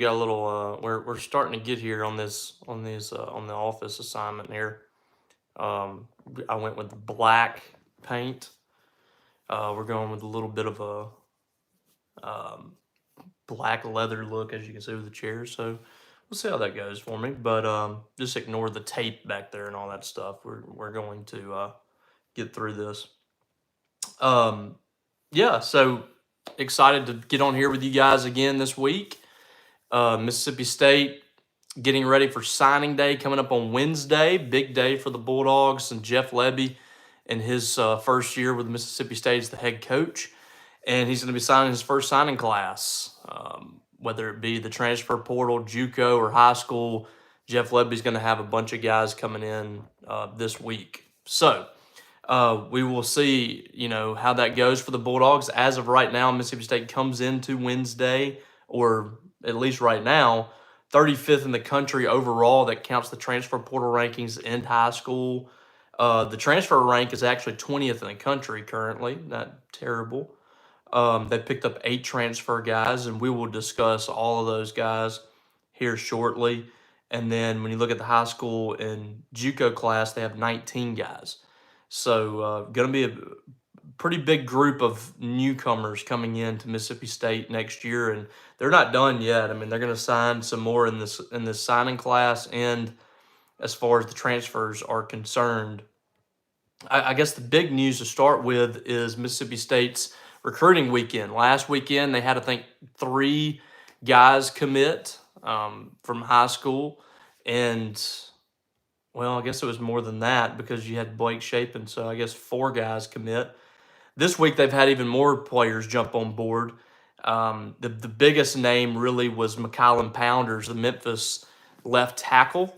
got a little we're starting to get here on on the office assignment here. I went with black paint. We're going with a little bit of a black leather look, as you can see with the chairs. So we'll see how that goes for me. But just ignore the tape back there and all that stuff. We're going to get through this. Um, yeah, so excited to get on here with you guys again this week. Mississippi State getting ready for signing day coming up on Wednesday. Big day for the Bulldogs and Jeff Lebby in his first year with Mississippi State as the head coach. And he's going to be signing his first signing class, whether it be the transfer portal, JUCO, or high school. Jeff Lebby's going to have a bunch of guys coming in this week. So we will see, how that goes for the Bulldogs. As of right now, Mississippi State comes into Wednesday, or at least right now, 35th in the country overall. That counts the transfer portal rankings in high school. The transfer rank is actually 20th in the country currently. Not terrible. They picked up 8 transfer guys, and we will discuss all of those guys here shortly. And then when you look at the high school and JUCO class, they have 19 guys. So going to be a pretty big group of newcomers coming in to Mississippi State next year, and they're not done yet. I mean, they're going to sign some more in this signing class, and as far as the transfers are concerned, I guess the big news to start with is Mississippi State's recruiting weekend. Last weekend, they had, I think, 3 guys commit from high school, and well, I guess it was more than that because you had Blake Shapen, so I guess 4 guys commit. This week they've had even more players jump on board. The biggest name really was McCallum Pounders, the Memphis left tackle.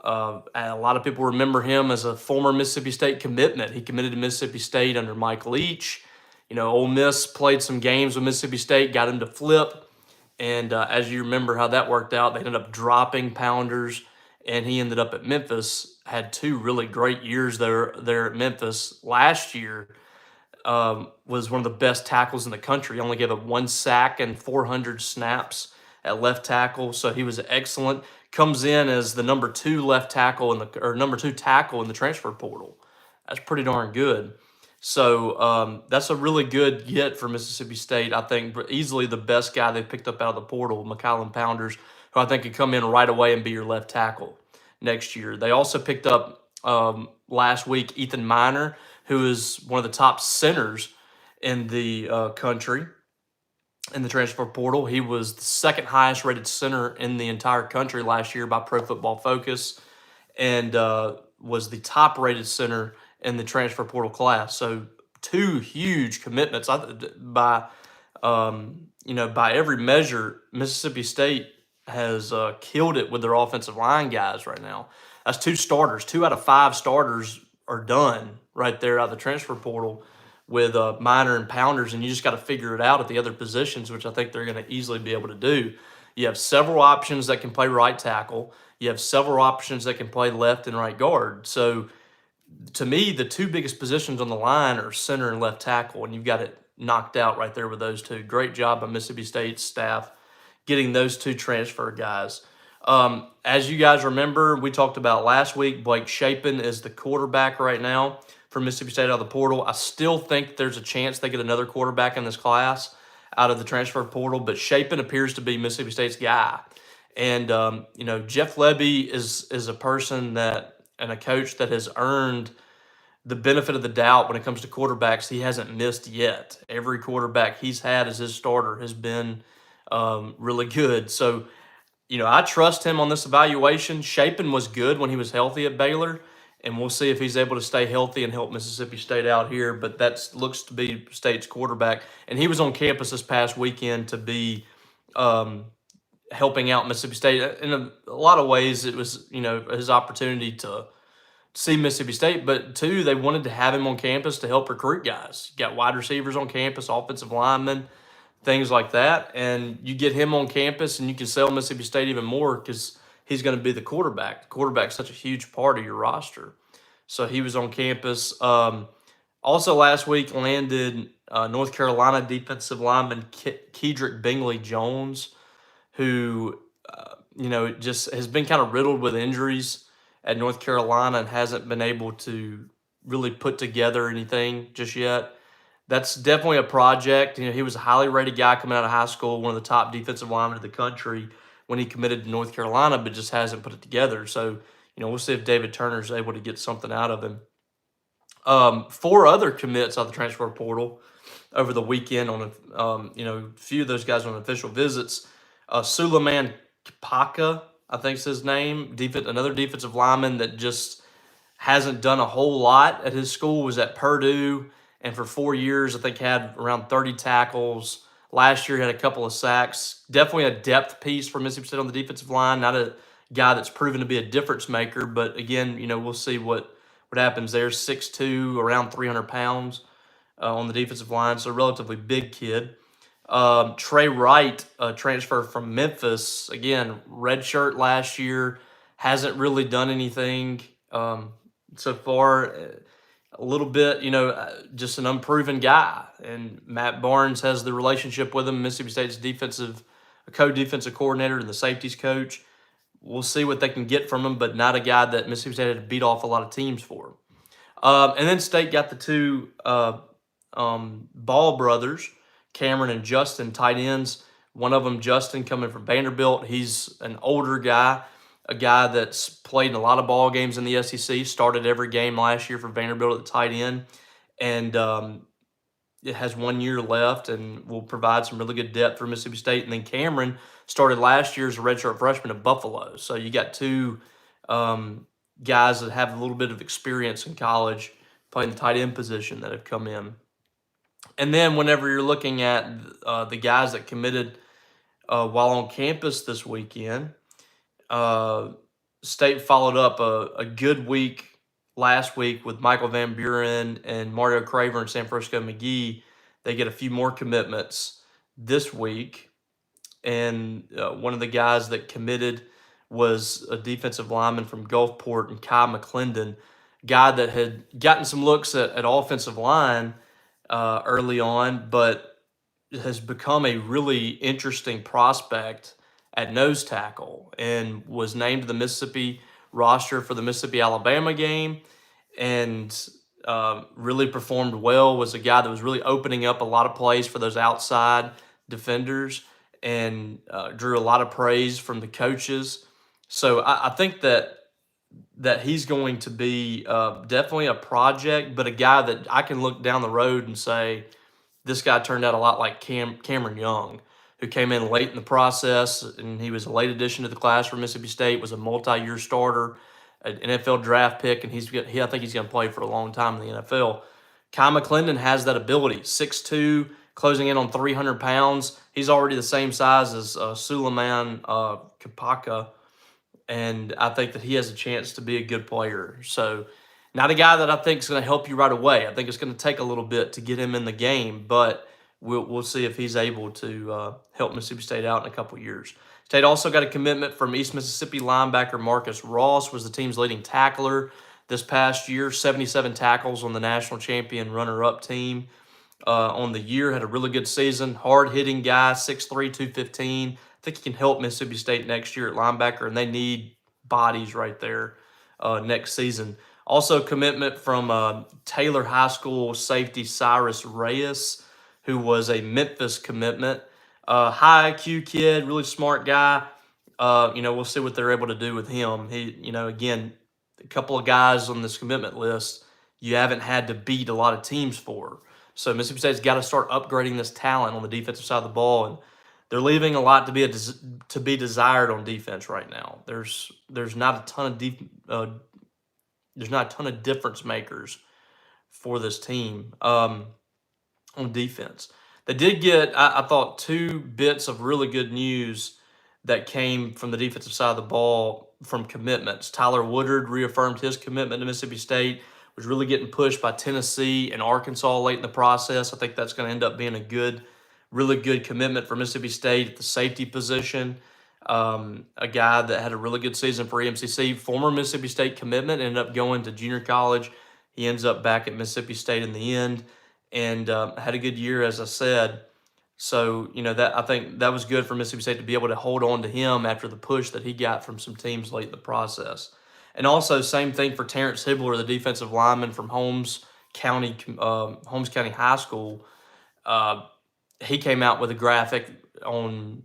And a lot of people remember him as a former Mississippi State commitment. He committed to Mississippi State under Mike Leach. Ole Miss played some games with Mississippi State, got him to flip. And as you remember how that worked out, they ended up dropping Pounders, and he ended up at Memphis, had 2 really great years there at Memphis. Last year was one of the best tackles in the country. He only gave up 1 sack and 400 snaps at left tackle, so he was excellent. Comes in as the number 2 left tackle number 2 tackle in the transfer portal. That's pretty darn good. So that's a really good get for Mississippi State. I think easily the best guy they picked up out of the portal, McCallum Pounders, who I think could come in right away and be your left tackle next year. They also picked up last week Ethan Miner, who is one of the top centers in the country in the transfer portal. He was the second highest rated center in the entire country last year by Pro Football Focus, and was the top rated center in the transfer portal class. So 2 huge commitments. By every measure, Mississippi State has killed it with their offensive line guys right now. That's 2 starters. 2 out of 5 starters are done right there out of the transfer portal with Miner and Pounders, and you just got to figure it out at the other positions, which I think they're going to easily be able to do. You have several options that can play right tackle. You have several options that can play left and right guard. So to me, the 2 biggest positions on the line are center and left tackle, and you've got it knocked out right there with those 2. Great job by Mississippi State's staff getting those 2 transfer guys. As you guys remember, we talked about last week, Blake Shapen is the quarterback right now for Mississippi State out of the portal. I still think there's a chance they get another quarterback in this class out of the transfer portal, but Shapen appears to be Mississippi State's guy. And, Jeff Lebby is a person and a coach that has earned the benefit of the doubt when it comes to quarterbacks. He hasn't missed yet. Every quarterback he's had as his starter has been really good. So, I trust him on this evaluation. Shapen was good when he was healthy at Baylor, and we'll see if he's able to stay healthy and help Mississippi State out here. But that looks to be State's quarterback, and he was on campus this past weekend to be helping out Mississippi State. In a lot of ways, it was his opportunity to see Mississippi State, but 2, they wanted to have him on campus to help recruit guys. You got wide receivers on campus, offensive linemen, things like that, and you get him on campus and you can sell Mississippi State even more because he's going to be the quarterback. The quarterback's such a huge part of your roster. So he was on campus. Also last week landed North Carolina defensive lineman Kedrick Bingley Jones, who just has been kind of riddled with injuries at North Carolina and hasn't been able to really put together anything just yet. That's definitely a project. He was a highly rated guy coming out of high school, one of the top defensive linemen in the country when he committed to North Carolina, but just hasn't put it together. So, we'll see if David Turner's able to get something out of him. Four other commits out of the transfer portal over the weekend on a few of those guys on official visits. Suleiman Kipaka, I think is his name, another defensive lineman that just hasn't done a whole lot at his school, was at Purdue, and for 4 years, I think had around 30 tackles. Last year, had a couple of sacks. Definitely a depth piece for Mississippi State on the defensive line. Not a guy that's proven to be a difference maker, but again, we'll see what happens there. 6'2", around 300 pounds on the defensive line, so a relatively big kid. Trey Wright, transfer from Memphis, again, redshirt last year, hasn't really done anything so far. A little bit, just an unproven guy. And Matt Barnes has the relationship with him, Mississippi State's co-defensive coordinator and the safeties coach. We'll see what they can get from him, but not a guy that Mississippi State had to beat off a lot of teams for. And then State got the two Ball brothers, Cameron and Justin, tight ends. One of them, Justin, coming from Vanderbilt. He's an older guy, a guy that's played in a lot of ball games in the SEC, started every game last year for Vanderbilt at the tight end, and it has 1 year left and will provide some really good depth for Mississippi State. And then Cameron started last year as a redshirt freshman at Buffalo. So you got two guys that have a little bit of experience in college playing the tight end position that have come in. And then whenever you're looking at the guys that committed while on campus this weekend, State followed up a good week last week with Michael Van Buren and Mario Craver and San Francisco McGee. They get a few more commitments this week. And one of the guys that committed was a defensive lineman from Gulfport, and Kai McClendon, guy that had gotten some looks at offensive line early on, but has become a really interesting prospect at nose tackle and was named to the Mississippi roster for the Mississippi-Alabama game and really performed well, was a guy that was really opening up a lot of plays for those outside defenders and drew a lot of praise from the coaches. So I think that he's going to be definitely a project, but a guy that I can look down the road and say, this guy turned out a lot like Cameron Young, who came in late in the process, and he was a late addition to the class for Mississippi State, was a multi-year starter, an NFL draft pick, and I think he's going to play for a long time in the NFL. Kai McClendon has that ability, 6'2", closing in on 300 pounds. He's already the same size as Suleiman Kipaka, and I think that he has a chance to be a good player. So not a guy that I think is going to help you right away. I think it's going to take a little bit to get him in the game, but we'll see if he's able to help Mississippi State out in a couple years. State also got a commitment from East Mississippi linebacker Marcus Ross, was the team's leading tackler this past year, 77 tackles on the national champion runner-up team. On the year, had a really good season, hard-hitting guy, 6'3", 215. I think he can help Mississippi State next year at linebacker, and they need bodies right there next season. Also, commitment from Taylor High School safety Cyrus Reyes, who was a Memphis commitment. High IQ kid, really smart guy. We'll see what they're able to do with him. He, again, a couple of guys on this commitment list you haven't had to beat a lot of teams for. So Mississippi State's got to start upgrading this talent on the defensive side of the ball, and they're leaving a lot to be desired on defense right now. There's not a ton of difference makers for this team on defense. They did get, I thought, two bits of really good news that came from the defensive side of the ball from commitments. Tyler Woodard reaffirmed his commitment to Mississippi State, was really getting pushed by Tennessee and Arkansas late in the process. I think that's going to end up being a really good commitment for Mississippi State at the safety position. A guy that had a really good season for EMCC, former Mississippi State commitment, ended up going to junior college. He ends up back at Mississippi State in the end and had a good year, as I said. So, that I think that was good for Mississippi State to be able to hold on to him after the push that he got from some teams late in the process. And also, same thing for Terrence Hibbler, the defensive lineman from Holmes County High School. Uh, he came out with a graphic on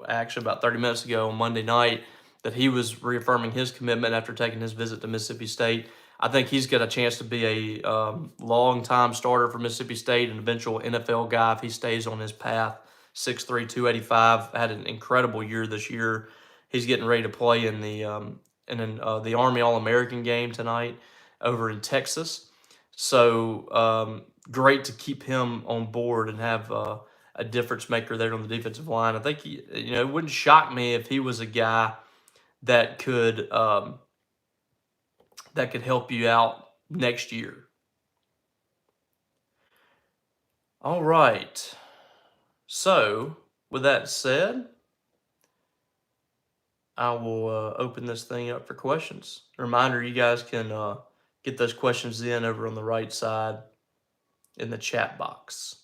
actually about 30 minutes ago on Monday night that he was reaffirming his commitment after taking his visit to Mississippi State. I think he's got a chance to be a long-time starter for Mississippi State and eventual NFL guy if he stays on his path. 6'3", 285, had an incredible year this year. He's getting ready to play in the Army All-American game tonight over in Texas. So great to keep him on board and have a difference maker there on the defensive line. I think it wouldn't shock me if he was a guy that could help you out next year. All right. So with that said, I will open this thing up for questions. Reminder, you guys can get those questions in over on the right side in the chat box.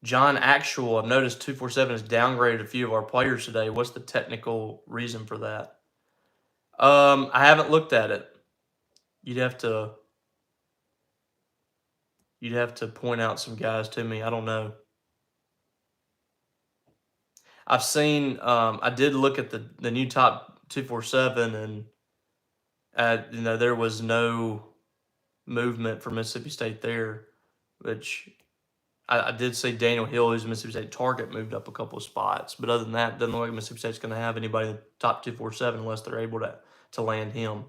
John Actual, I've noticed 247 has downgraded a few of our players today. What's the technical reason for that? I haven't looked at it. You'd have to point out some guys to me. I don't know. I've seen. I did look at the new top 247, and there was no movement for Mississippi State there, which I did see Daniel Hill, who's a Mississippi State target, moved up a couple of spots. But other than that, it doesn't look like Mississippi State's going to have anybody in the top 247 unless they're able to land him.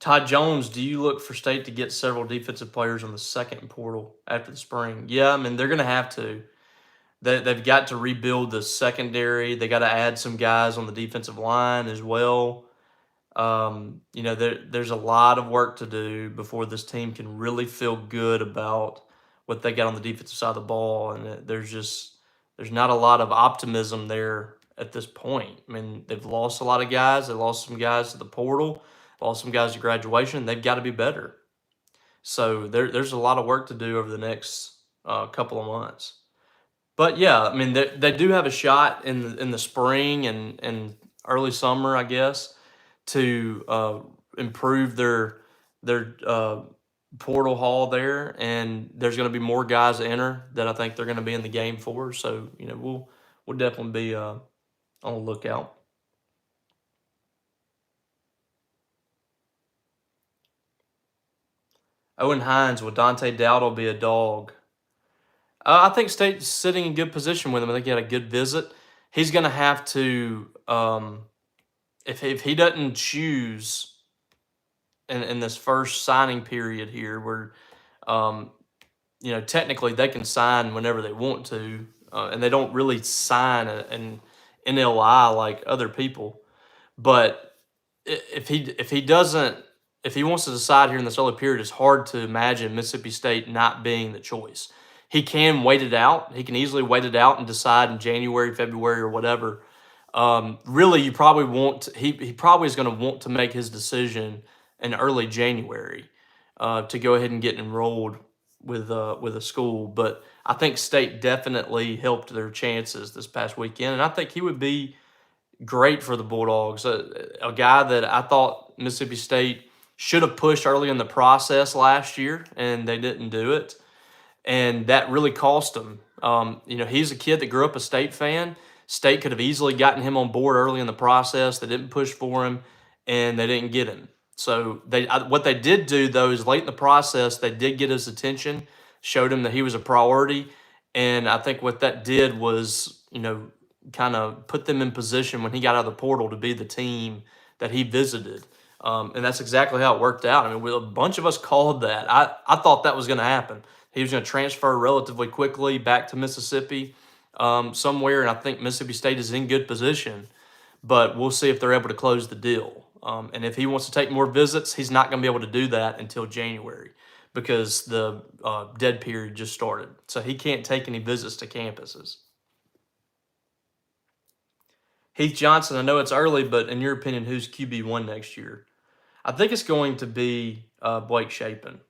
Todd Jones, do you look for State to get several defensive players on the second portal after the spring? Yeah, I mean, they're going to have to. They've got to rebuild the secondary. They got to add some guys on the defensive line as well. There's a lot of work to do before this team can really feel good about what they got on the defensive side of the ball. And there's not a lot of optimism there at this point. I mean, they've lost a lot of guys. They lost some guys to the portal, lost some guys to graduation. They've got to be better. So there's a lot of work to do over the next couple of months. But yeah, I mean, they do have a shot in the spring and early summer, I guess, to improve their portal haul there, and there's going to be more guys enter that I think they're going to be in the game for. So we'll definitely be on the lookout. Owen Hines, will Dante Dowdle be a dog? I think State's sitting in good position with him. I think he had a good visit. He's going to have to, if he doesn't choose in this first signing period here, where technically they can sign whenever they want to, and they don't really sign an NLI like other people. But if he wants to decide here in this early period, it's hard to imagine Mississippi State not being the choice. He can wait it out. He can easily wait it out and decide in January, February, or whatever. Really, you probably he probably is going to want to make his decision in early January to go ahead and get enrolled with a school. But I think State definitely helped their chances this past weekend, and I think he would be great for the Bulldogs. A guy that I thought Mississippi State should have pushed early in the process last year, and they didn't do it. And that really cost him. He's a kid that grew up a State fan. State could have easily gotten him on board early in the process. They didn't push for him, and they didn't get him. So what they did do, though, is late in the process, they did get his attention, showed him that he was a priority. And I think what that did was, kind of put them in position when he got out of the portal to be the team that he visited. And that's exactly how it worked out. I mean, a bunch of us called that. I thought that was going to happen. He was going to transfer relatively quickly back to Mississippi somewhere, and I think Mississippi State is in good position. But we'll see if they're able to close the deal. And if he wants to take more visits, he's not going to be able to do that until January because the dead period just started. So he can't take any visits to campuses. Heath Johnson, I know it's early, but in your opinion, who's QB1 next year? I think it's going to be Blake Shapen.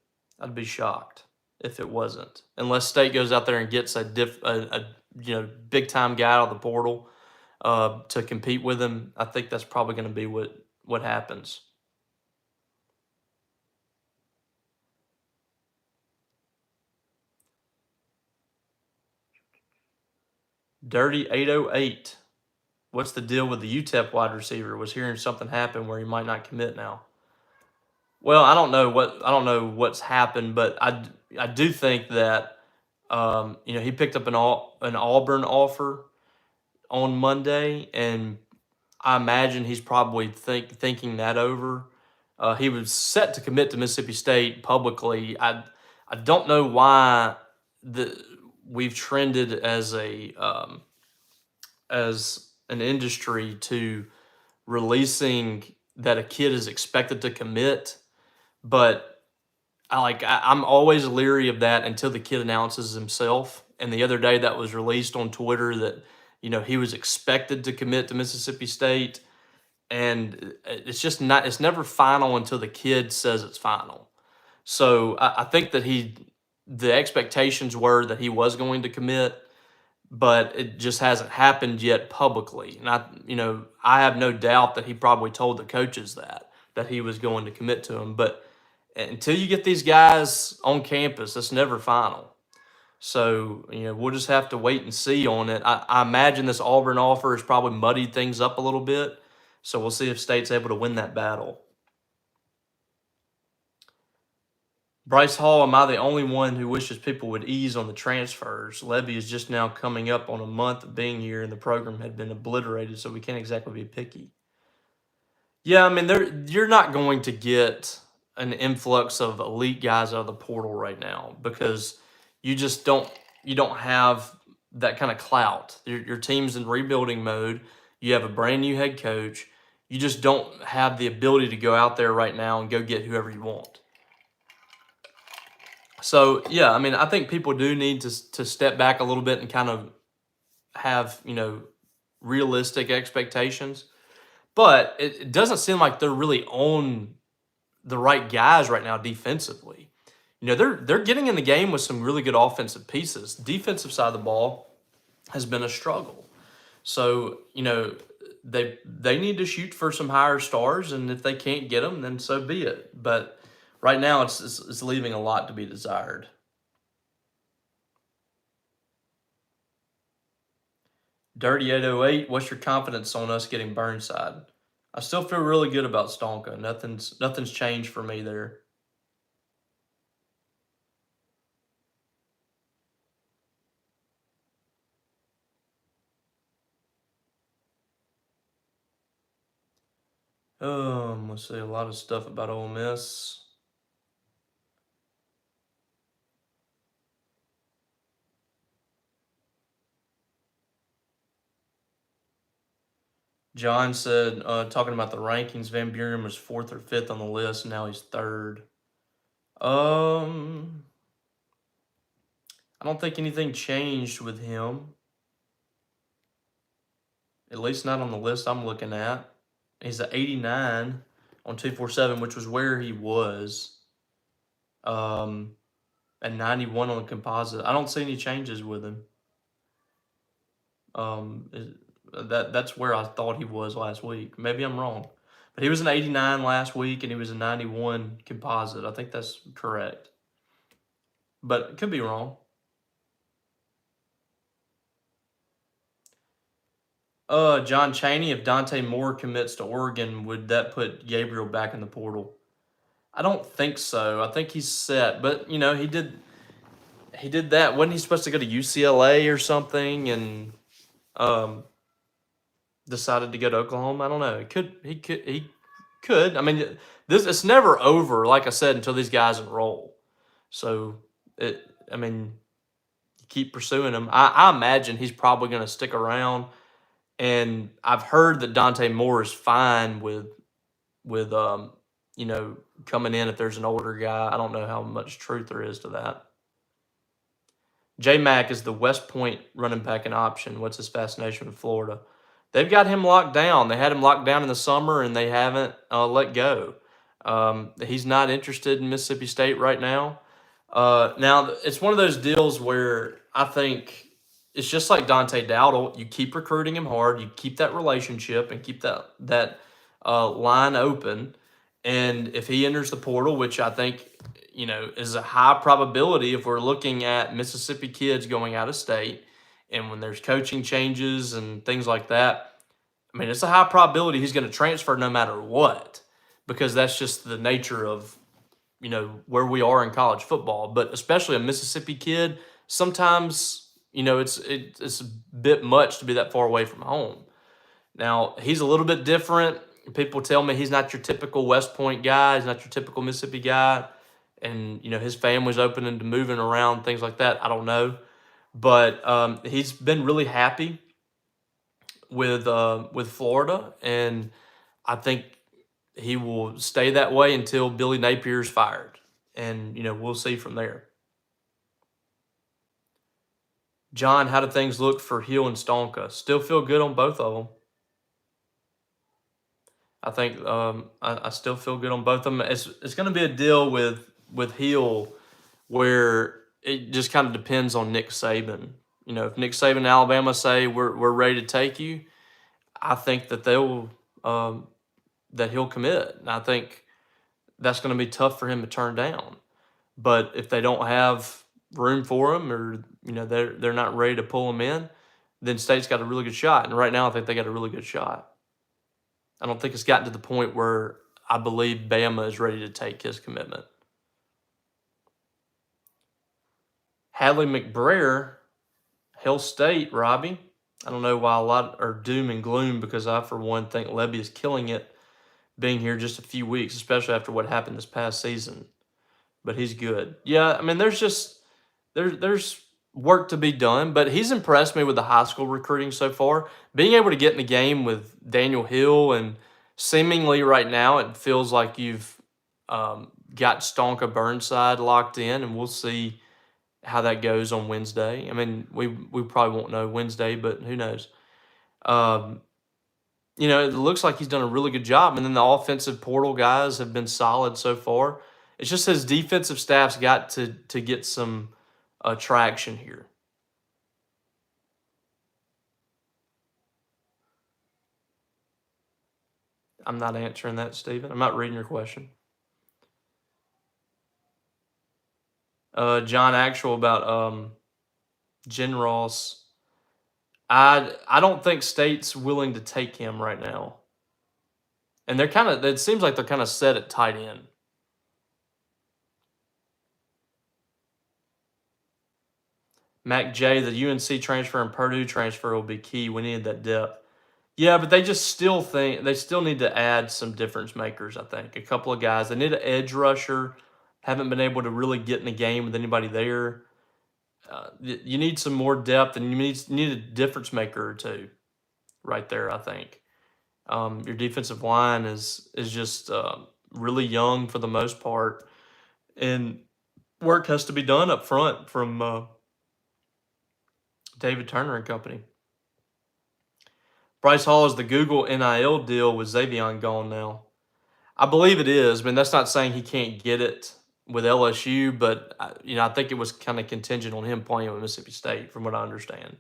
I'd be shocked if it wasn't, unless State goes out there and gets a big time guy out of the portal to compete with him. I think that's probably going to be what happens. Dirty 808. What's the deal with the UTEP wide receiver? Was hearing something happen where he might not commit now. Well, I don't know what's happened, but I do think that he picked up an Auburn offer on Monday, and I imagine he's probably thinking that over. He was set to commit to Mississippi State publicly. I don't know why we've trended as an industry to releasing that a kid is expected to commit, but I'm always leery of that until the kid announces himself. And the other day that was released on Twitter that he was expected to commit to Mississippi State, and it's never final until the kid says it's final. So I think that the expectations were that he was going to commit, but it just hasn't happened yet publicly. And I have no doubt that he probably told the coaches that he was going to commit to him. But until you get these guys on campus, it's never final. So, we'll just have to wait and see on it. I imagine this Auburn offer has probably muddied things up a little bit. So we'll see if State's able to win that battle. Bryce Hall, am I the only one who wishes people would ease on the transfers? Lebby is just now coming up on a month of being here, and the program had been obliterated, so we can't exactly be picky. Yeah, I mean, you're not going to get an influx of elite guys out of the portal right now because you don't have that kind of clout. Your team's in rebuilding mode. You have a brand new head coach. You just don't have the ability to go out there right now and go get whoever you want. So, yeah, I mean, I think people do need to step back a little bit and kind of have, realistic expectations. But it doesn't seem like they're really on the right guys right now defensively. They're getting in the game with some really good offensive pieces. Defensive side of the ball has been a struggle. So, they need to shoot for some higher stars, and if they can't get them, then so be it. But right now, it's leaving a lot to be desired. Dirty 808, what's your confidence on us getting Burnside? I still feel really good about Stonka. Nothing's changed for me there. Let's see, a lot of stuff about Ole Miss. John said, talking about the rankings, Van Buren was 4th or 5th on the list, and now he's 3rd. I don't think anything changed with him. At least not on the list I'm looking at. He's at 89 on 247, which was where he was. And 91 on the composite. I don't see any changes with him. That's where I thought he was last week. Maybe I'm wrong. But he was an 89 last week, and he was a 91 composite. I think that's correct. But it could be wrong. John Chaney, if Dante Moore commits to Oregon, would that put Gabriel back in the portal? I don't think so. I think he's set. But, he did that. Wasn't he supposed to go to UCLA or something and decided to go to Oklahoma? I don't know. He could. I mean, it's never over, like I said, until these guys enroll. So, you keep pursuing him. I imagine he's probably going to stick around. And I've heard that Dante Moore is fine with coming in if there's an older guy. I don't know how much truth there is to that. J-Mac is the West Point running back in option. What's his fascination with Florida? They've got him locked down. They had him locked down in the summer, and they haven't let go. He's not interested in Mississippi State right now. Now it's one of those deals where I think it's just like Dante Dowdle. You keep recruiting him hard, you keep that relationship, and keep that line open. And if he enters the portal, which I think is a high probability if we're looking at Mississippi kids going out of state, and when there's coaching changes and things like that, I mean it's a high probability he's going to transfer no matter what, because that's just the nature of where we are in college football. But especially a Mississippi kid, sometimes it's a bit much to be that far away from home. Now he's a little bit different. People tell me he's not your typical West Point guy. He's not your typical Mississippi guy, and his family's open into moving around, things like that. I don't know, but he's been really happy with Florida, and I think he will stay that way until Billy Napier's fired, and we'll see from there. John, how do things look for Hill and Stonka? Still feel good on both of them. I think I still feel good on both of them. It's going to be a deal with Hill where it just kind of depends on Nick Saban. If Nick Saban and Alabama say we're ready to take you, I think that that he'll commit. And I think that's going to be tough for him to turn down. But if they don't have room for him, or they're not ready to pull him in, then State's got a really good shot. And right now, I think they got a really good shot. I don't think it's gotten to the point where I believe Bama is ready to take his commitment. Hadley McBrayer, Hill State, Robbie. I don't know why a lot are doom and gloom, because I, for one, think Lebby is killing it being here just a few weeks, especially after what happened this past season. But he's good. Yeah, I mean, there's work to be done, but he's impressed me with the high school recruiting so far. Being able to get in the game with Daniel Hill, and seemingly right now it feels like you've got Stonka Burnside locked in, and we'll see how that goes on Wednesday. I mean, we probably won't know Wednesday, but who knows? It looks like he's done a really good job, and then the offensive portal guys have been solid so far. It's just his defensive staff's got to get some traction here. I'm not answering that, Steven. I'm not reading your question. John Actual about Jen Ross. I don't think State's willing to take him right now. And it seems like they're kind of set at tight end. Mac J, the UNC transfer and Purdue transfer will be key. We needed that depth. Yeah, but they still need to add some difference makers, I think. A couple of guys. They need an edge rusher. Haven't been able to really get in the game with anybody there. You need some more depth, and you need a difference maker or two right there, I think. Your defensive line is just really young for the most part, and work has to be done up front from David Turner and company. Bryce Hall, is the Google NIL deal with Xavion gone now? I believe it is. I mean, that's not saying he can't get it with LSU, but I think it was kind of contingent on him playing with Mississippi State, from what I understand.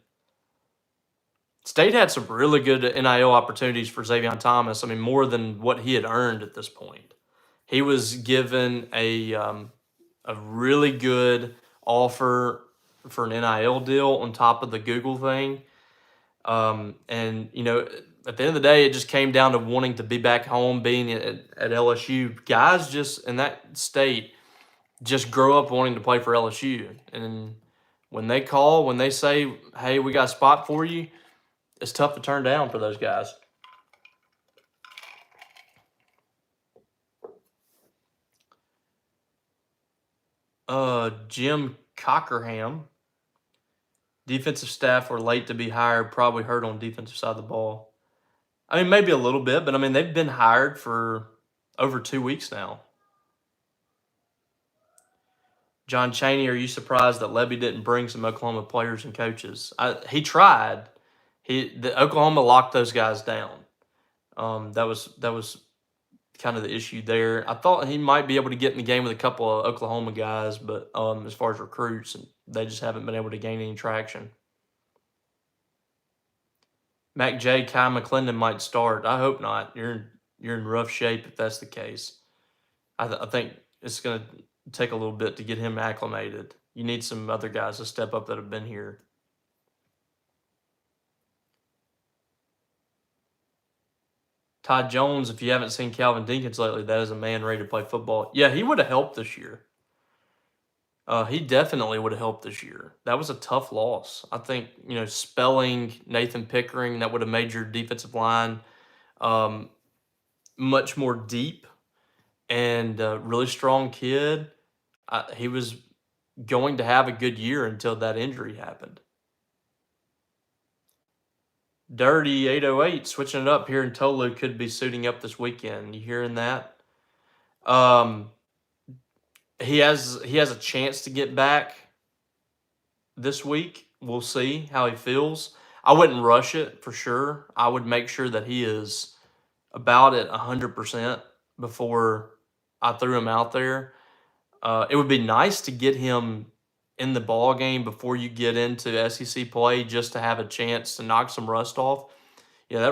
State had some really good NIL opportunities for Xavion Thomas. I mean, more than what he had earned at this point. He was given a really good offer for an NIL deal on top of the Google thing. And, at the end of the day, it just came down to wanting to be back home, being at LSU. Guys just in that state just grow up wanting to play for LSU. And when they say, hey, we got a spot for you, it's tough to turn down for those guys. Jim Cockerham. Defensive staff were late to be hired, probably hurt on defensive side of the ball. I mean, maybe a little bit, but I mean, they've been hired for over 2 weeks now. John Chaney, are you surprised that Lebby didn't bring some Oklahoma players and coaches? He tried. The Oklahoma locked those guys down. That was kind of the issue there. I thought he might be able to get in the game with a couple of Oklahoma guys, but as far as recruits, and they just haven't been able to gain any traction. Mac J, Kai McClendon might start. I hope not. You're in rough shape if that's the case. I think it's going to take a little bit to get him acclimated. You need some other guys to step up that have been here. Todd Jones, if you haven't seen Calvin Dinkins lately, that is a man ready to play football. Yeah, he would have helped this year. He definitely would have helped this year. That was a tough loss. I think, spelling Nathan Pickering, that would have made your defensive line much more deep, and really strong kid. He was going to have a good year until that injury happened. Dirty 808 switching it up here in Tolu could be suiting up this weekend. You hearing that? He has a chance to get back this week. We'll see how he feels. I wouldn't rush it for sure. I would make sure that he is about at 100% before I threw him out there. It would be nice to get him in the ball game before you get into SEC play, just to have a chance to knock some rust off. Yeah,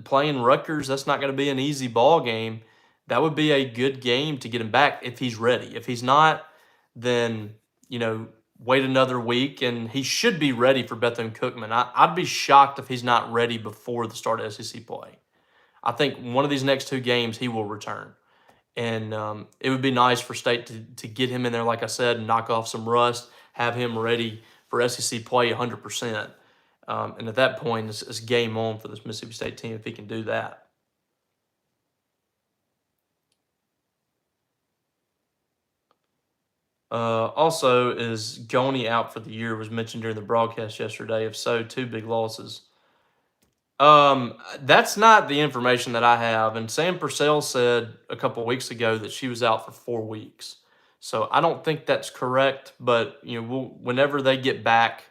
playing Rutgers, that's not going to be an easy ball game. That would be a good game to get him back if he's ready. If he's not, then wait another week, and he should be ready for Bethune-Cookman. I'd be shocked if he's not ready before the start of SEC play. I think one of these next two games he will return. And it would be nice for State to get him in there, like I said, and knock off some rust, have him ready for SEC play 100%. And at that point, it's game on for this Mississippi State team if he can do that. Also, is Goni out for the year? Was mentioned during the broadcast yesterday. If so, 2 big losses. That's not the information that I have. And Sam Purcell said a couple of weeks ago that she was out for 4 weeks. So I don't think that's correct. But whenever they get back,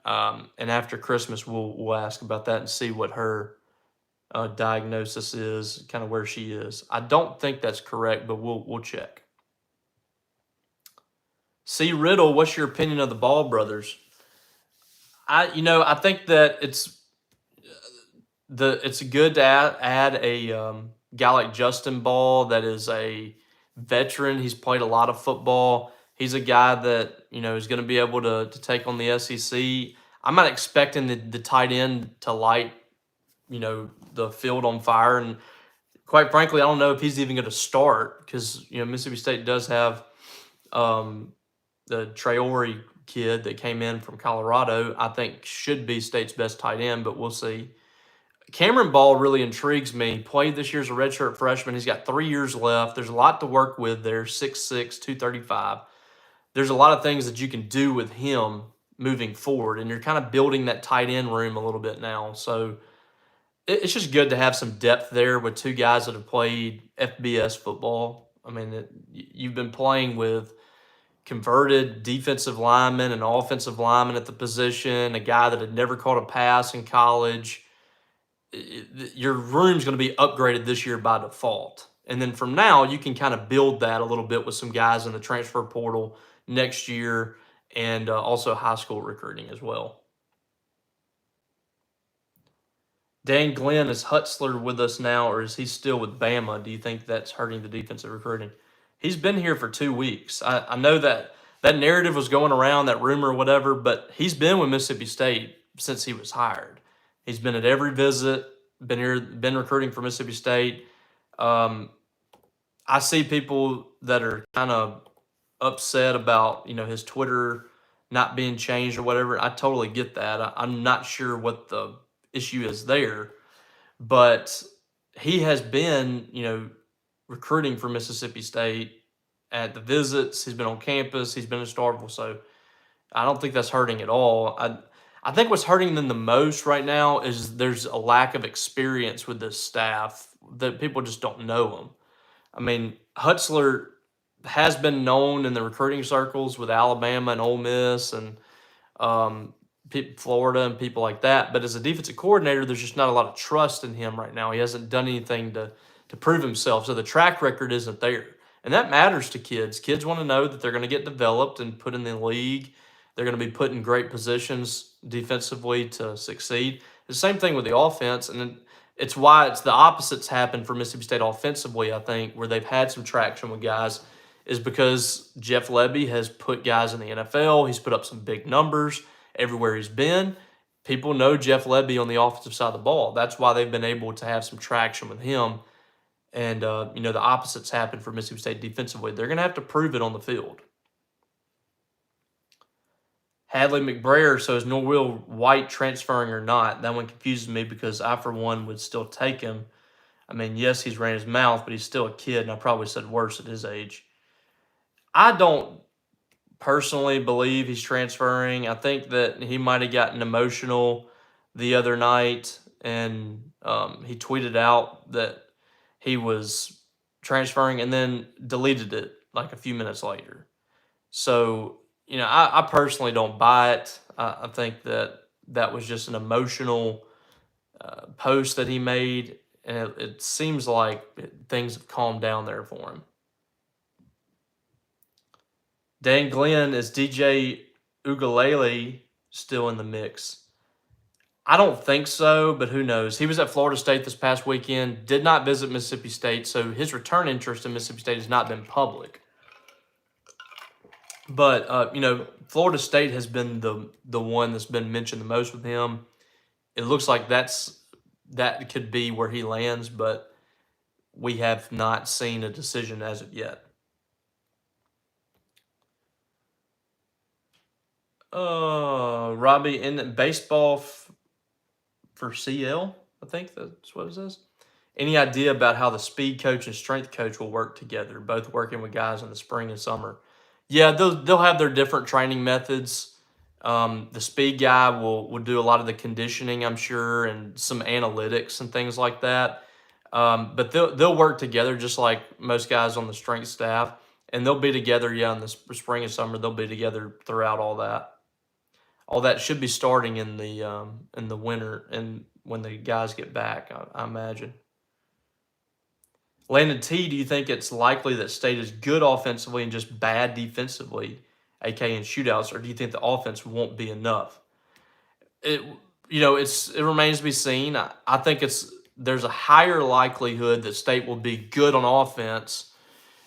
and after Christmas, we'll ask about that and see what her diagnosis is, kind of where she is. I don't think that's correct, but we'll check. C. Riddle, what's your opinion of the Ball brothers? I think that it's good to add a guy like Justin Ball that is a veteran. He's played a lot of football. He's a guy that is going to be able to take on the SEC. I'm not expecting the tight end to light the field on fire, and quite frankly, I don't know if he's even going to start because Mississippi State does have the Traore kid that came in from Colorado. I think should be State's best tight end, but we'll see. Cameron Ball really intrigues me. He played this year as a redshirt freshman. He's got 3 years left. There's a lot to work with there, 6'6", 235. There's a lot of things that you can do with him moving forward, and you're kind of building that tight end room a little bit now. So it's just good to have some depth there with 2 guys that have played FBS football. I mean, you've been playing with converted defensive linemen and offensive linemen at the position, a guy that had never caught a pass in college. Your room's going to be upgraded this year by default. And then from now, you can kind of build that a little bit with some guys in the transfer portal next year, and also high school recruiting as well. Dan Glenn, is Hutzler with us now, or is he still with Bama? Do you think that's hurting the defensive recruiting? He's been here for 2 weeks. I know that narrative was going around, that rumor or whatever, but he's been with Mississippi State since he was hired. He's been at every visit, been recruiting for Mississippi State. I see people that are kind of upset about his Twitter not being changed or whatever. I totally get that. I'm not sure what the issue is there, but he has been recruiting for Mississippi State at the visits. He's been on campus. He's been in Starkville, so I don't think that's hurting at all. I think what's hurting them the most right now is there's a lack of experience with this staff, that people just don't know them. I mean, Hutzler has been known in the recruiting circles with Alabama and Ole Miss and Florida and people like that. But as a defensive coordinator, there's just not a lot of trust in him right now. He hasn't done anything to to prove himself. So the track record isn't there. And that matters to kids. Kids want to know that they're going to get developed and put in the league. They're going to be put in great positions defensively to succeed. The same thing with the offense. And it's why it's the opposites happen for Mississippi State offensively, I think, where they've had some traction with guys, is because Jeff Lebby has put guys in the NFL. He's put up some big numbers everywhere he's been. People know Jeff Lebby on the offensive side of the ball. That's why they've been able to have some traction with him. And, the opposites happen for Mississippi State defensively. They're going to have to prove it on the field. Hadley McBrayer, so is Norwell White transferring or not? That one confuses me because I, for one, would still take him. I mean, yes, he's ran his mouth, but he's still a kid, and I probably said worse at his age. I don't personally believe he's transferring. I think that he might have gotten emotional the other night, and he tweeted out that he was transferring and then deleted it like a few minutes later. So, I personally don't buy it. I think that was just an emotional post that he made, and it seems like things have calmed down there for him. Dan Glenn, is DJ Ugalele still in the mix? I don't think so, but who knows? He was at Florida State this past weekend, did not visit Mississippi State, so his return interest in Mississippi State has not been public. But, Florida State has been the one that's been mentioned the most with him. It looks like that could be where he lands, but we have not seen a decision as of yet. Robbie, in baseball for CL, I think that's what it says. Any idea about how the speed coach and strength coach will work together, both working with guys in the spring and summer? Yeah, they'll have their different training methods. The speed guy will do a lot of the conditioning, I'm sure, and some analytics and things like that. But they'll work together just like most guys on the strength staff, and they'll be together. Yeah, in the spring and summer, they'll be together throughout all that. All that should be starting in the winter and when the guys get back, I imagine. Landon T, do you think it's likely that State is good offensively and just bad defensively, aka in shootouts, or do you think the offense won't be enough? It remains to be seen. I think there's a higher likelihood that State will be good on offense,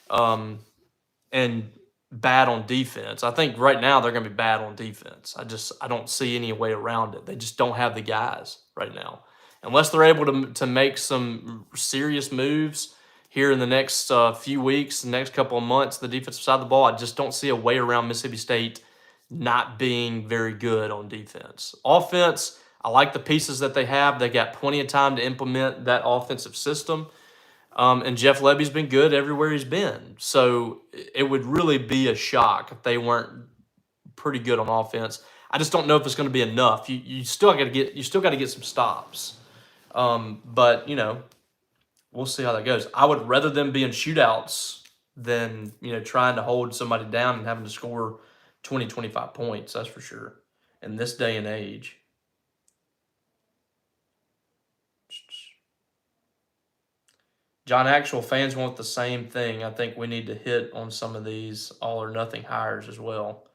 and bad on defense. I think right now they're going to be bad on defense. I don't see any way around it. They just don't have the guys right now, unless they're able to make some serious moves here in the next few weeks, the next couple of months, the defensive side of the ball. I just don't see a way around Mississippi State not being very good on defense. Offense, I like the pieces that they have. They got plenty of time to implement that offensive system. And Jeff Lebby's been good everywhere he's been. So it would really be a shock if they weren't pretty good on offense. I just don't know if it's going to be enough. You still got to get some stops. But we'll see how that goes. I would rather them be in shootouts than trying to hold somebody down and having to score 20, 25 points. That's for sure. In this day and age. John, actual fans want the same thing. I think we need to hit on some of these all or nothing hires as well.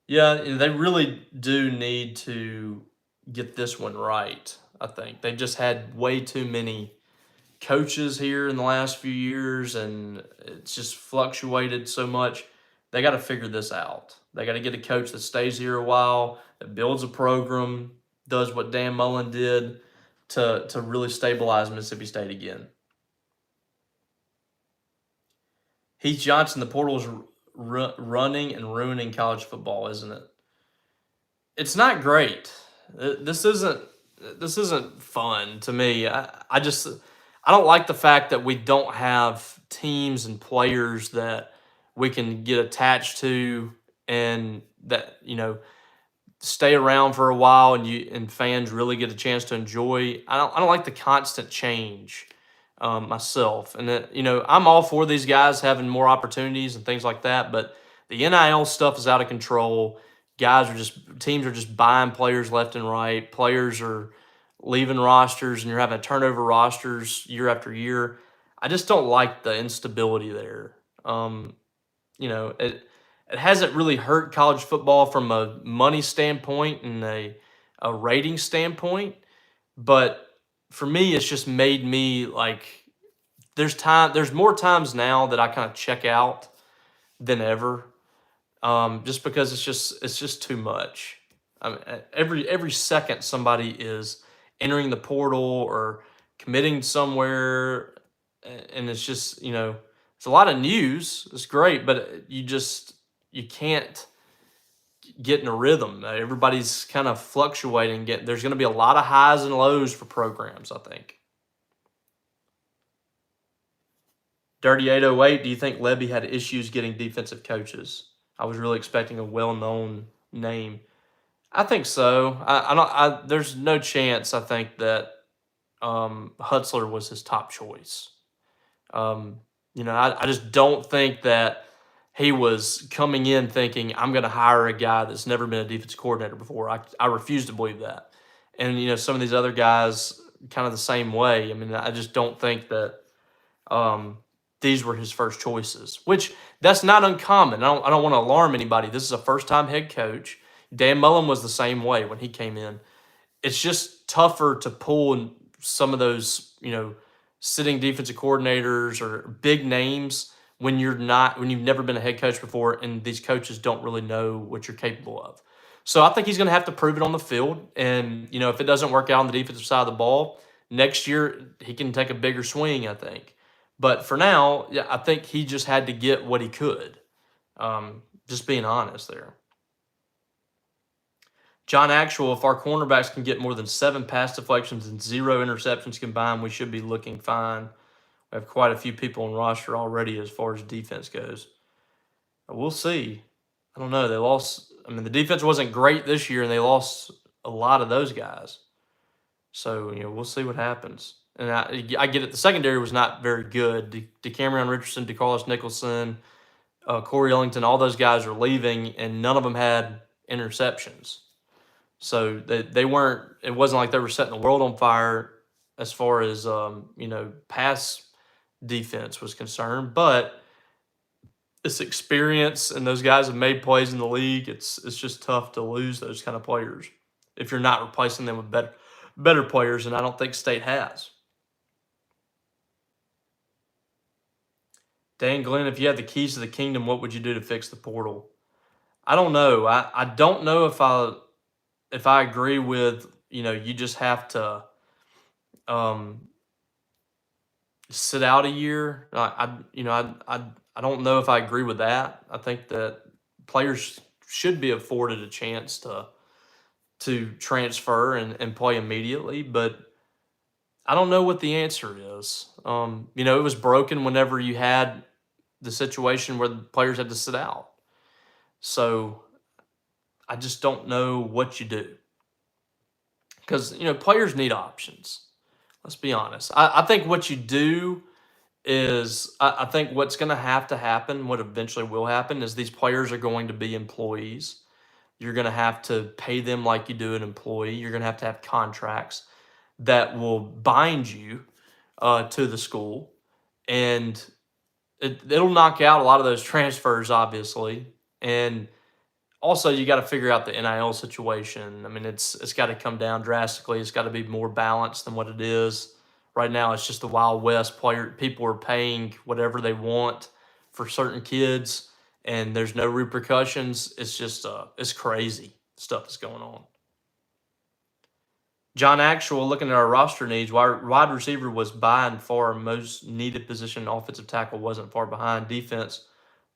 Yeah, they really do need to get this one right, I think. They just had way too many coaches here in the last few years, and it's just fluctuated so much. They got to figure this out. They got to get a coach that stays here a while, that builds a program, does what Dan Mullen did to really stabilize Mississippi State again. Heath Johnson, the portal is running and ruining college football, isn't it? It's not great. This isn't fun to me. I don't like the fact that we don't have teams and players that we can get attached to and that stay around for a while and fans really get a chance to enjoy. I don't like the constant change. Myself, and I'm all for these guys having more opportunities and things like that, but the NIL stuff is out of control. Teams are just buying players left and right. Players are leaving rosters, and you're having to turn over rosters year after year. I just don't like the instability there. It hasn't really hurt college football from a money standpoint and a rating standpoint, but for me, it's just made me like there's more times now that I kind of check out than ever, just because it's just too much. I mean, every second somebody is entering the portal or committing somewhere, and it's just it's a lot of news. It's great, but you can't get in a rhythm. Everybody's kind of fluctuating. There's going to be a lot of highs and lows for programs, I think. Dirty 808, do you think Lebby had issues getting defensive coaches? I was really expecting a well-known name. I think so. I don't. There's no chance. I think that Hutzler was his top choice. I just don't think that he was coming in thinking I'm going to hire a guy that's never been a defensive coordinator before. I refuse to believe that. And some of these other guys kind of the same way. I mean, I just don't think that these were his first choices, which that's not uncommon. I don't want to alarm anybody. This is a first-time head coach. Dan Mullen was the same way when he came in. It's just tougher to pull some of those, sitting defensive coordinators or big names when you've never been a head coach before, and these coaches don't really know what you're capable of. So I think he's going to have to prove it on the field. And, if it doesn't work out on the defensive side of the ball, next year he can take a bigger swing, I think. But for now, yeah, I think he just had to get what he could. Just being honest there. John Actual, if our cornerbacks can get more than 7 pass deflections and 0 interceptions combined, we should be looking fine. We have quite a few people on roster already as far as defense goes. We'll see. I don't know. They lost. I mean, the defense wasn't great this year, and they lost a lot of those guys. So, we'll see what happens. And I get it. The secondary was not very good. DeCameron Richardson, DeCarlos Nicholson, Corey Ellington, all those guys are leaving, and none of them had interceptions. So they weren't. It wasn't like they were setting the world on fire as far as pass defense was concerned. But it's experience, and those guys have made plays in the league. It's just tough to lose those kind of players if you're not replacing them with better players, and I don't think State has. Dan Glenn, if you had the keys to the kingdom, what would you do to fix the portal? I don't know. I don't know if I agree with, you just have to sit out a year. I don't know if I agree with that. I think that players should be afforded a chance to transfer and play immediately, but I don't know what the answer is. It was broken whenever you had the situation where the players had to sit out. So I just don't know what you do. Because, players need options. Let's be honest. I think what you do is, I think what's going to happen, what eventually will happen, is these players are going to be employees. You're going to have to pay them like you do an employee. You're going to have contracts that will bind you to the school. And it'll knock out a lot of those transfers, obviously. And also, you got to figure out the NIL situation. I mean, it's got to come down drastically. It's got to be more balanced than what it is right now. It's just the Wild West. People are paying whatever they want for certain kids, and there's no repercussions. It's just it's crazy stuff that's going on. John Actual, looking at our roster needs, wide receiver was by and far our most needed position. Offensive tackle wasn't far behind. Defense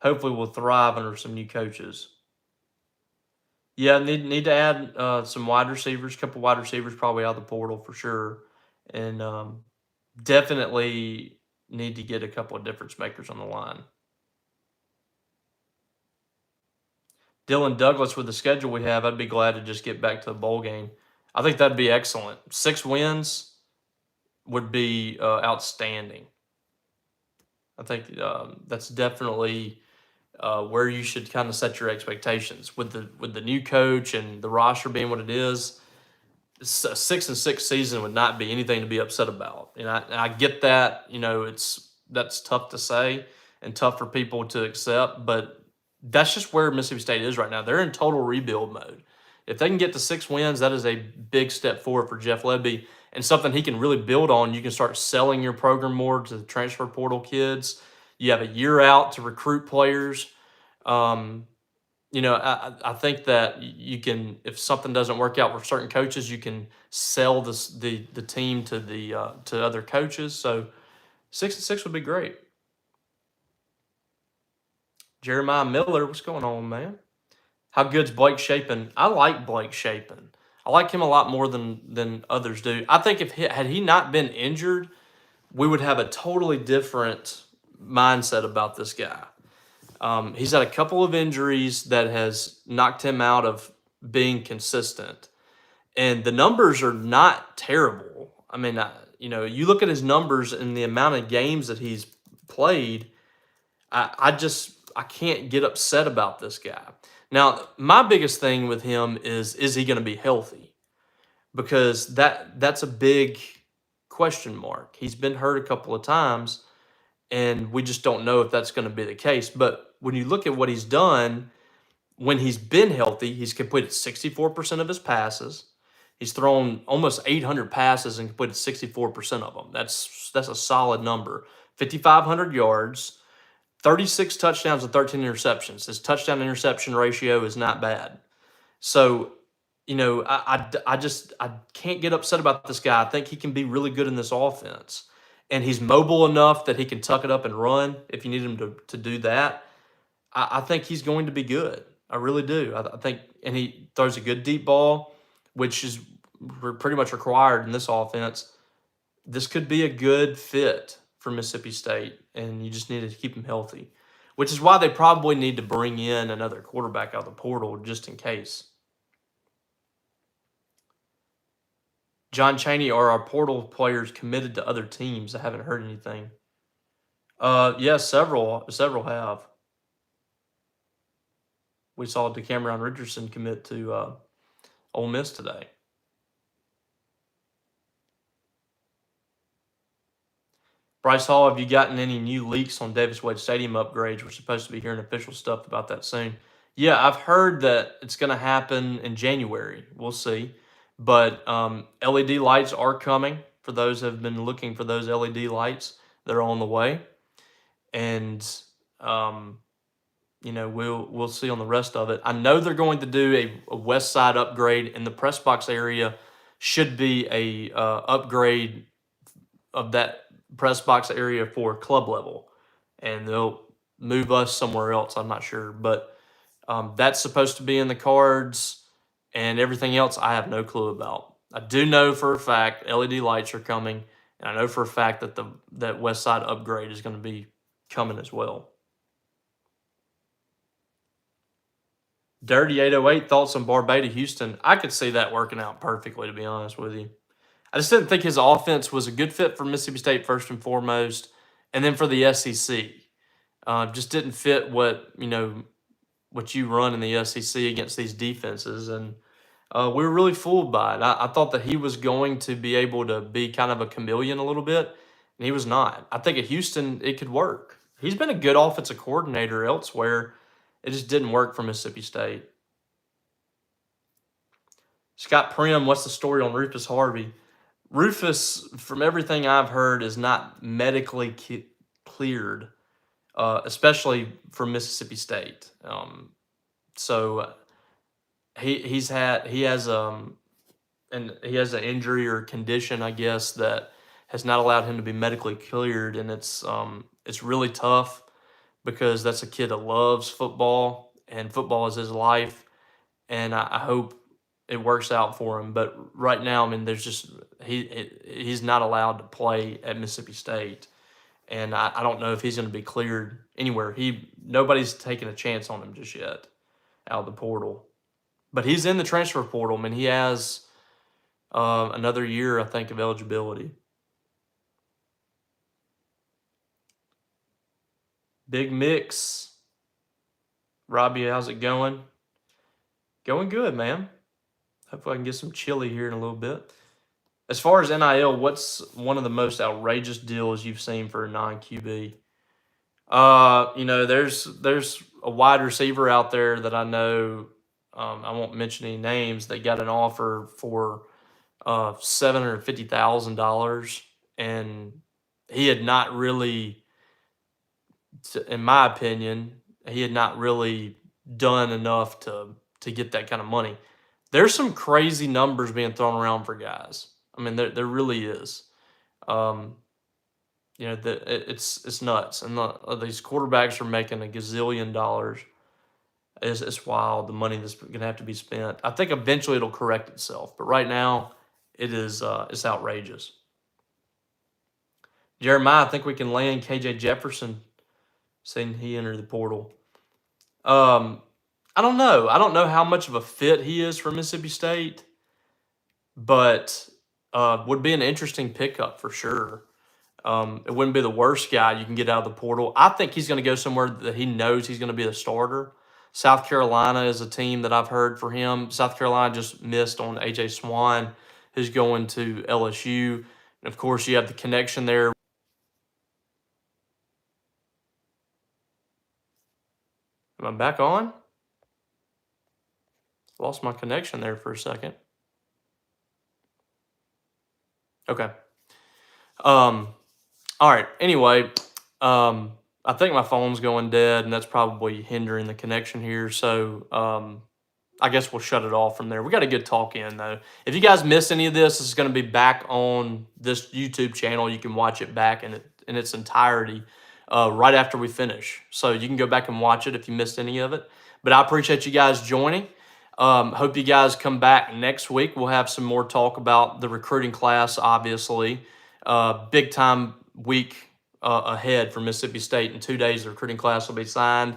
hopefully will thrive under some new coaches. Yeah, need to add some wide receivers, a couple wide receivers probably out of the portal for sure. And definitely need to get a couple of difference makers on the line. Dylan Douglas, with the schedule we have, I'd be glad to just get back to the bowl game. I think that'd be excellent. 6 wins would be outstanding. I think that's definitely where you should kind of set your expectations with the new coach and the roster being what it is. A 6-6 season would not be anything to be upset about, and I get that. It's that's tough to say and tough for people to accept, but that's just where Mississippi State is right now. They're in total rebuild mode. If they can get to 6 wins, that is a big step forward for Jeff Lebby and something he can really build on. You can start selling your program more to the transfer portal kids. You have a year out to recruit players. I think that you can, if something doesn't work out for certain coaches, you can sell the team to to other coaches. So 6-6 would be great. Jeremiah Miller, what's going on, man? How good's Blake Shapen? I like Blake Shapen. I like him a lot more than others do. I think had he not been injured, we would have a totally different mindset about this guy. He's had a couple of injuries that has knocked him out of being consistent, and the numbers are not terrible. I mean, you look at his numbers and the amount of games that he's played. I can't get upset about this guy. Now, my biggest thing with him is he going to be healthy? Because that's a big question mark. He's been hurt a couple of times, and we just don't know if that's going to be the case. But when you look at what he's done, when he's been healthy, he's completed 64% of his passes. He's thrown almost 800 passes and completed 64% of them. That's a solid number. 5,500 yards, 36 touchdowns and 13 interceptions. His touchdown interception ratio is not bad. So, I can't get upset about this guy. I think he can be really good in this offense. And he's mobile enough that he can tuck it up and run if you need him to do that. I think he's going to be good. I really do. I think, and he throws a good deep ball, which is pretty much required in this offense. This could be a good fit for Mississippi State, and you just need to keep him healthy, which is why they probably need to bring in another quarterback out of the portal just in case. John Chaney, are our portal players committed to other teams? I haven't heard anything. Yes, several have. We saw DeCameron Richardson commit to Ole Miss today. Bryce Hall, have you gotten any new leaks on Davis Wade Stadium upgrades? We're supposed to be hearing official stuff about that soon. Yeah, I've heard that it's going to happen in January. We'll see. But LED lights are coming. For those who have been looking for those LED lights, they're on the way. And we'll see on the rest of it. I know they're going to do a west side upgrade in the press box area. Should be a upgrade of that press box area for club level, and they'll move us somewhere else. I'm not sure, but that's supposed to be in the cards, and everything else I have no clue about. I do know for a fact LED lights are coming, and I know for a fact that that west side upgrade is going to be coming as well. Dirty 808, thoughts on Barbada Houston? I could see that working out perfectly, to be honest with you. I just didn't think his offense was a good fit for Mississippi State first and foremost, and then for the SEC. Just didn't fit what you run in the SEC against these defenses, and we were really fooled by it. I thought that he was going to be able to be kind of a chameleon a little bit, and he was not. I think at Houston it could work. He's been a good offensive coordinator elsewhere. It just didn't work for Mississippi State. Scott Prim, what's the story on Rufus Harvey? Rufus, from everything I've heard, is not medically cleared, especially for Mississippi State. So he has an injury or condition, I guess, that has not allowed him to be medically cleared, and it's really tough because that's a kid that loves football, and football is his life, and I hope it works out for him. But right now, I mean, there's just he's not allowed to play at Mississippi State, and I don't know if he's going to be cleared anywhere. Nobody's taking a chance on him just yet out of the portal, but he's in the transfer portal. I mean, he has another year, I think, of eligibility. Big Mix, Robbie, how's it going? Going good, man. Hopefully I can get some chili here in a little bit. As far as NIL, what's one of the most outrageous deals you've seen for a non-QB? There's a wide receiver out there that I know. I won't mention any names. They got an offer for $750,000, and he had not really, in my opinion, he had not really done enough to get that kind of money. There's some crazy numbers being thrown around for guys. I mean, there really is. Um, it's nuts, and these quarterbacks are making a gazillion dollars. It's wild the money that's going to have to be spent. I think eventually it'll correct itself, but right now it's outrageous. Jeremiah, I think we can land KJ Jefferson, seeing he entered the portal. I don't know. I don't know how much of a fit he is for Mississippi State, but would be an interesting pickup for sure. It wouldn't be the worst guy you can get out of the portal. I think he's going to go somewhere that he knows he's going to be the starter. South Carolina is a team that I've heard for him. South Carolina just missed on A.J. Swan, who's going to LSU. And of course, you have the connection there. Am I back on? Lost my connection there for a second. Okay. All right. Anyway, I think my phone's going dead, and that's probably hindering the connection here. So I guess we'll shut it off from there. We got a good talk in, though. If you guys missed any of this, this is going to be back on this YouTube channel. You can watch it back in its entirety right after we finish. So you can go back and watch it if you missed any of it. But I appreciate you guys joining. Hope you guys come back next week. We'll have some more talk about the recruiting class, obviously. Big time week ahead for Mississippi State. In 2 days, the recruiting class will be signed,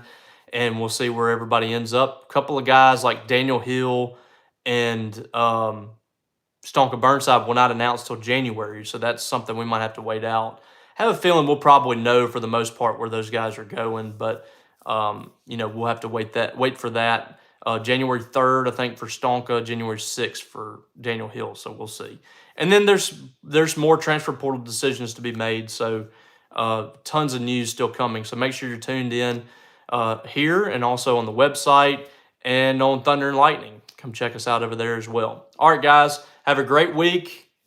and we'll see where everybody ends up. A couple of guys like Daniel Hill and Stonka Burnside will not announce till January, so that's something we might have to wait out. I have a feeling we'll probably know for the most part where those guys are going, but we'll have to wait for that. January 3rd, I think, for Stonka, January 6th for Daniel Hill, so we'll see. And then there's more transfer portal decisions to be made, so tons of news still coming. So make sure you're tuned in here and also on the website and on Thunder and Lightning. Come check us out over there as well. All right, guys, have a great week.